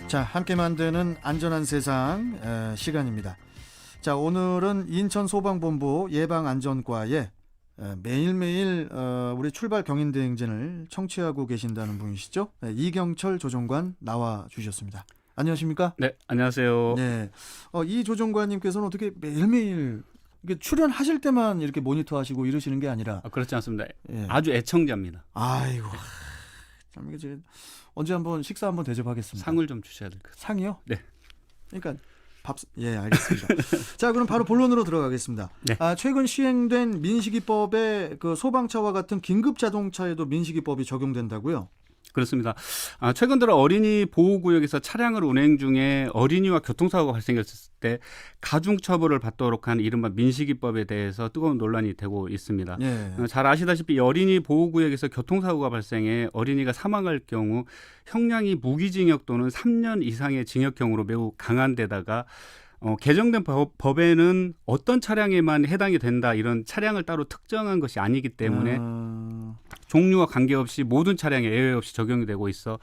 자, 함께 만드는 안전한 세상 시간입니다. 자, 오늘은 인천소방본부 예방안전과에 매일매일 우리 출발 경인대행진을 청취하고 계신다는 분이시죠? 이경철 조종관 나와 주셨습니다. 안녕하십니까? 네, 안녕하세요. 네, 이 조종관님께서는 어떻게 매일매일 이게 출연하실 때만 이렇게 모니터하시고 이러시는 게 아니라 그렇지 않습니다. 예. 아주 애청자입니다. 아이고, 참 이게 지금 언제 한번 식사 한번 대접하겠습니다. 상을 좀 주셔야 될 것 같아요. 상이요? 네. 그러니까 예, 알겠습니다. 자, 그럼 바로 본론으로 들어가겠습니다. 네. 최근 시행된 민식이법에 그 소방차와 같은 긴급 자동차에도 민식이법이 적용된다고요? 그렇습니다. 최근 들어 어린이 보호구역에서 차량을 운행 중에 어린이와 교통사고가 발생했을 때 가중처벌을 받도록 한 이른바 민식이법에 대해서 뜨거운 논란이 되고 있습니다. 예. 잘 아시다시피 어린이 보호구역에서 교통사고가 발생해 어린이가 사망할 경우 형량이 무기징역 또는 3년 이상의 징역형으로 매우 강한 데다가 개정된 법에는 어떤 차량에만 해당이 된다, 이런 차량을 따로 특정한 것이 아니기 때문에 종류와 관계없이 모든 차량에 예외 없이 적용이 되고 있어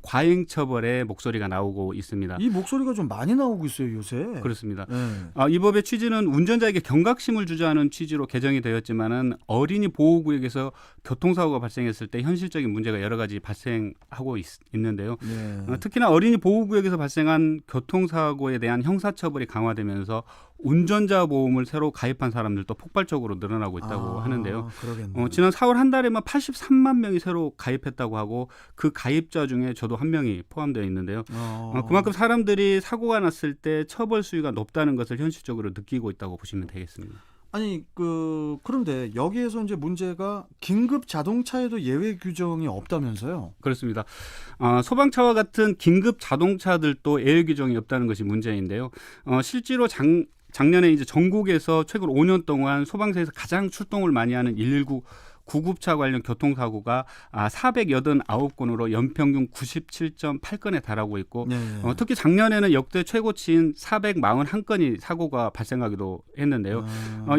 과잉 처벌의 목소리가 나오고 있습니다. 이 목소리가 좀 많이 나오고 있어요, 요새. 그렇습니다. 예. 이 법의 취지는 운전자에게 경각심을 주자는 취지로 개정이 되었지만은 어린이 보호구역에서 교통사고가 발생했을 때 현실적인 문제가 여러 가지 발생하고 있는데요. 예. 특히나 어린이 보호구역에서 발생한 교통사고에 대한 형사처벌이 강화되면서 운전자 보험을 새로 가입한 사람들도 폭발적으로 늘어나고 있다고 하는데요. 그러겠네요. 지난 4월 한 달에만 83만 명이 새로 가입했다고 하고 그 가입자 중에 저도 한 명이 포함되어 있는데요. 그만큼 사람들이 사고가 났을 때 처벌 수위가 높다는 것을 현실적으로 느끼고 있다고 보시면 되겠습니다. 아니, 그런데 여기에서 이제 문제가 긴급 자동차에도 예외 규정이 없다면서요? 그렇습니다. 소방차와 같은 긴급 자동차들도 예외 규정이 없다는 것이 문제인데요. 실제로 작년에 이제 전국에서 최근 5년 동안 소방서에서 가장 출동을 많이 하는 119 구급차 관련 교통사고가 489건으로 연평균 97.8건에 달하고 있고 네. 특히 작년에는 역대 최고치인 441건이 사고가 발생하기도 했는데요.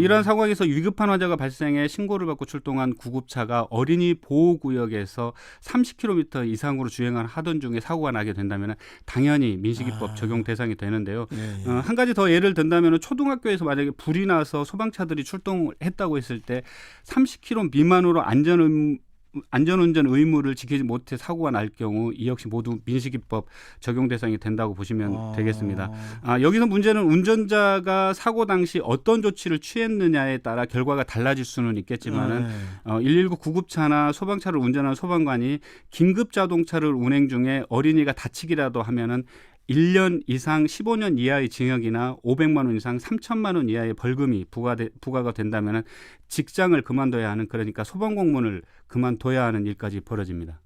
이러한 상황에서 위급한 화재가 발생해 신고를 받고 출동한 구급차가 어린이 보호구역에서 30km 이상으로 주행을 하던 중에 사고가 나게 된다면 당연히 민식이법 적용 대상이 되는데요. 예. 한 가지 더 예를 든다면 초등학교에서 만약에 불이 나서 소방차들이 출동을 했다고 했을 때 30km 미만으로 안전운전 의무를 지키지 못해 사고가 날 경우 이 역시 모두 민식이법 적용 대상이 된다고 보시면 되겠습니다. 여기서 문제는 운전자가 사고 당시 어떤 조치를 취했느냐에 따라 결과가 달라질 수는 있겠지만은 119 구급차나 소방차를 운전하는 소방관이 긴급 자동차를 운행 중에 어린이가 다치기라도 하면은 1년 이상 15년 이하의 징역이나 500만 원 이상 3천만 원 이하의 벌금이 부과가 된다면 직장을 그만둬야 하는, 그러니까 소방공무원을 그만둬야 하는 일까지 벌어집니다.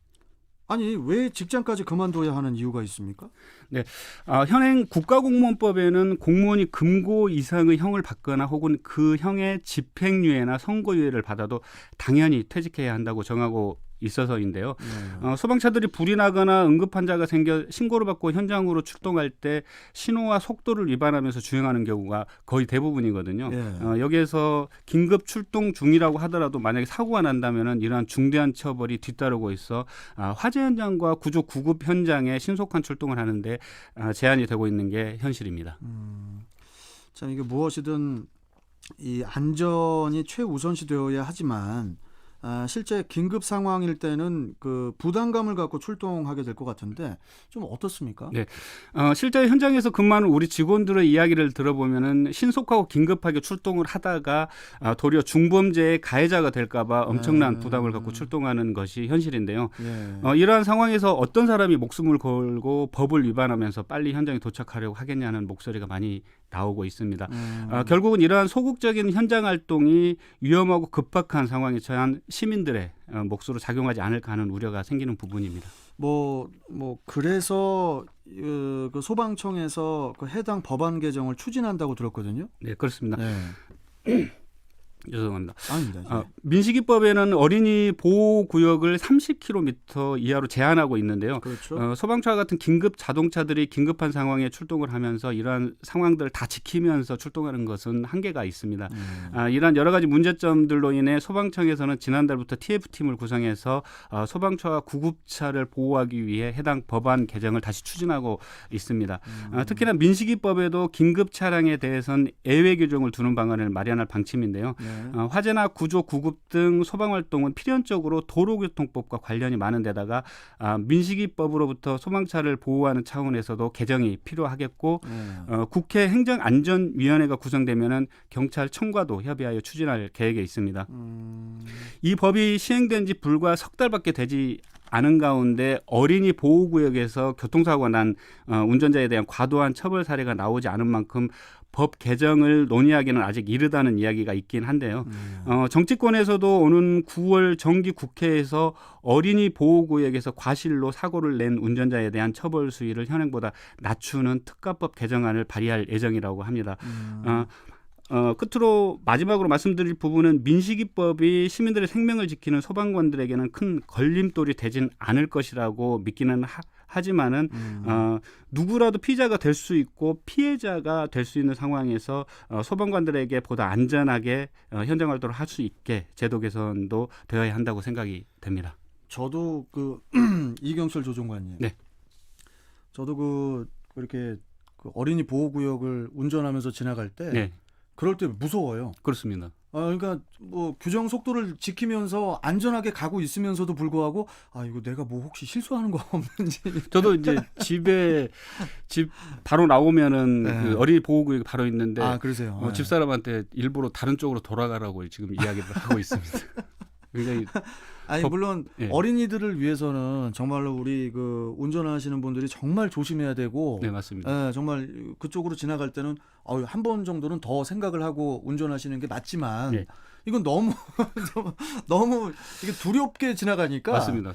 아니, 왜 직장까지 그만둬야 하는 이유가 있습니까? 네, 현행 국가공무원법에는 공무원이 금고 이상의 형을 받거나 혹은 그 형의 집행유예나 선고유예를 받아도 당연히 퇴직해야 한다고 정하고 있어서인데요. 소방차들이 불이 나거나 응급환자가 생겨 신고를 받고 현장으로 출동할 때 신호와 속도를 위반하면서 주행하는 경우가 거의 대부분이거든요. 여기에서 긴급 출동 중이라고 하더라도 만약에 사고가 난다면 이러한 중대한 처벌이 뒤따르고 있어 화재 현장과 구조 구급 현장에 신속한 출동을 하는데 제한이 되고 있는 게 현실입니다. 참, 이게 무엇이든 이 안전이 최우선시 되어야 하지만 실제 긴급 상황일 때는 그 부담감을 갖고 출동하게 될 것 같은데 좀 어떻습니까? 네, 실제 현장에서 근무하는 우리 직원들의 이야기를 들어보면은 신속하고 긴급하게 출동을 하다가 도리어 중범죄의 가해자가 될까봐 엄청난 부담을 갖고 출동하는 것이 현실인데요. 이러한 상황에서 어떤 사람이 목숨을 걸고 법을 위반하면서 빨리 현장에 도착하려고 하겠냐는 목소리가 많이 나오고 있습니다. 결국은 이러한 소극적인 현장 활동이 위험하고 급박한 상황에 처한 시민들의 몫으로 작용하지 않을까 하는 우려가 생기는 부분입니다. 그래서 그 소방청에서 그 해당 법안 개정을 추진한다고 들었거든요. 네, 그렇습니다. 죄송합니다. 아닙니다. 예. 민식이법에는 어린이 보호 구역을 30km 이하로 제한하고 있는데요. 그렇죠. 소방차와 같은 긴급 자동차들이 긴급한 상황에 출동을 하면서 이러한 상황들을 다 지키면서 출동하는 것은 한계가 있습니다. 이러한 여러 가지 문제점들로 인해 소방청에서는 지난달부터 TF팀을 구성해서 소방차와 구급차를 보호하기 위해 해당 법안 개정을 다시 추진하고 있습니다. 특히나 민식이법에도 긴급 차량에 대해서는 예외 규정을 두는 방안을 마련할 방침인데요. 네. 화재나 구조, 구급 등 소방활동은 필연적으로 도로교통법과 관련이 많은 데다가 민식이법으로부터 소방차를 보호하는 차원에서도 개정이 필요하겠고 네. 국회 행정안전위원회가 구성되면은 경찰청과도 협의하여 추진할 계획에 있습니다. 이 법이 시행된 지 불과 석 달밖에 되지 않은 가운데 어린이 보호구역에서 교통사고가 난 운전자에 대한 과도한 처벌 사례가 나오지 않은 만큼 법 개정을 논의하기는 아직 이르다는 이야기가 있긴 한데요. 정치권에서도 오는 9월 정기 국회에서 어린이 보호구역에서 과실로 사고를 낸 운전자에 대한 처벌 수위를 현행보다 낮추는 특가법 개정안을 발의할 예정이라고 합니다. 끝으로 마지막으로 말씀드릴 부분은 민식이법이 시민들의 생명을 지키는 소방관들에게는 큰 걸림돌이 되진 않을 것이라고 믿기는 하지만은 누구라도 피해자가 될 수 있고 피해자가 될 수 있는 상황에서 소방관들에게 보다 안전하게 현장 활동을 할 수 있게 제도 개선도 되어야 한다고 생각이 됩니다. 저도 그 이경철 조종관님. 네. 저도 그렇게 그 어린이 보호구역을 운전하면서 지나갈 때 네, 그럴 때 무서워요. 그렇습니다. 그러니까 뭐 규정 속도를 지키면서 안전하게 가고 있으면서도 불구하고 이거 내가 뭐 혹시 실수하는 거 없는지. 저도 이제 집 바로 나오면은 네. 그 어린이 보호구역이 바로 있는데 그러세요. 네. 집사람한테 일부러 다른 쪽으로 돌아가라고 지금 이야기를 하고 있습니다. 굉장히 물론 예. 어린이들을 위해서는 정말로 우리 그 운전하시는 분들이 정말 조심해야 되고, 네, 맞습니다. 정말 그쪽으로 지나갈 때는 한 번 정도는 더 생각을 하고 운전하시는 게 맞지만 예. 이건 너무 너무 이게 두렵게 지나가니까 맞습니다.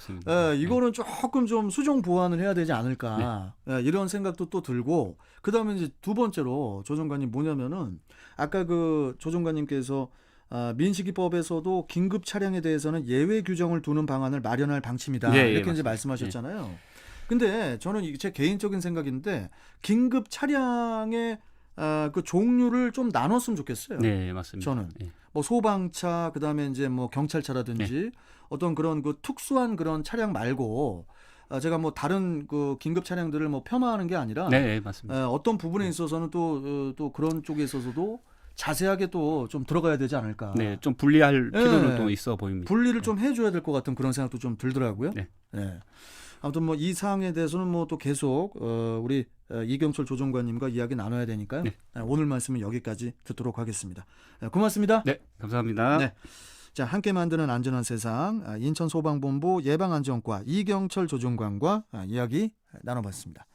이거는 조금 좀 수정 보완을 해야 되지 않을까 이런 생각도 또 들고, 그다음에 이제 두 번째로 조정관님 뭐냐면은 아까 그 조정관님께서 민식이법에서도 긴급 차량에 대해서는 예외 규정을 두는 방안을 마련할 방침이다. 예, 이렇게 이제 맞습니다. 말씀하셨잖아요. 근데 저는 이게 제 개인적인 생각인데 긴급 차량의 그 종류를 좀 나눴으면 좋겠어요. 네, 맞습니다. 저는 예. 뭐 소방차, 그다음에 이제 뭐 경찰차라든지 어떤 그런 그 특수한 그런 차량 말고 제가 뭐 다른 그 긴급 차량들을 뭐 폄하하는 게 아니라 네, 맞습니다. 어떤 부분에 있어서는 또 그런 쪽에 있어서도 자세하게 또 좀 들어가야 되지 않을까. 네, 좀 분리할 필요는 또 있어 보입니다. 분리를 좀 해줘야 될 것 같은 그런 생각도 좀 들더라고요. 네. 네. 아무튼 뭐 이 사항에 대해서는 뭐 또 계속 우리 이경철 조정관님과 이야기 나눠야 되니까요. 네. 오늘 말씀은 여기까지 듣도록 하겠습니다. 고맙습니다. 네, 감사합니다. 네. 자, 함께 만드는 안전한 세상 인천소방본부 예방안전과 이경철 조정관과 이야기 나눠봤습니다.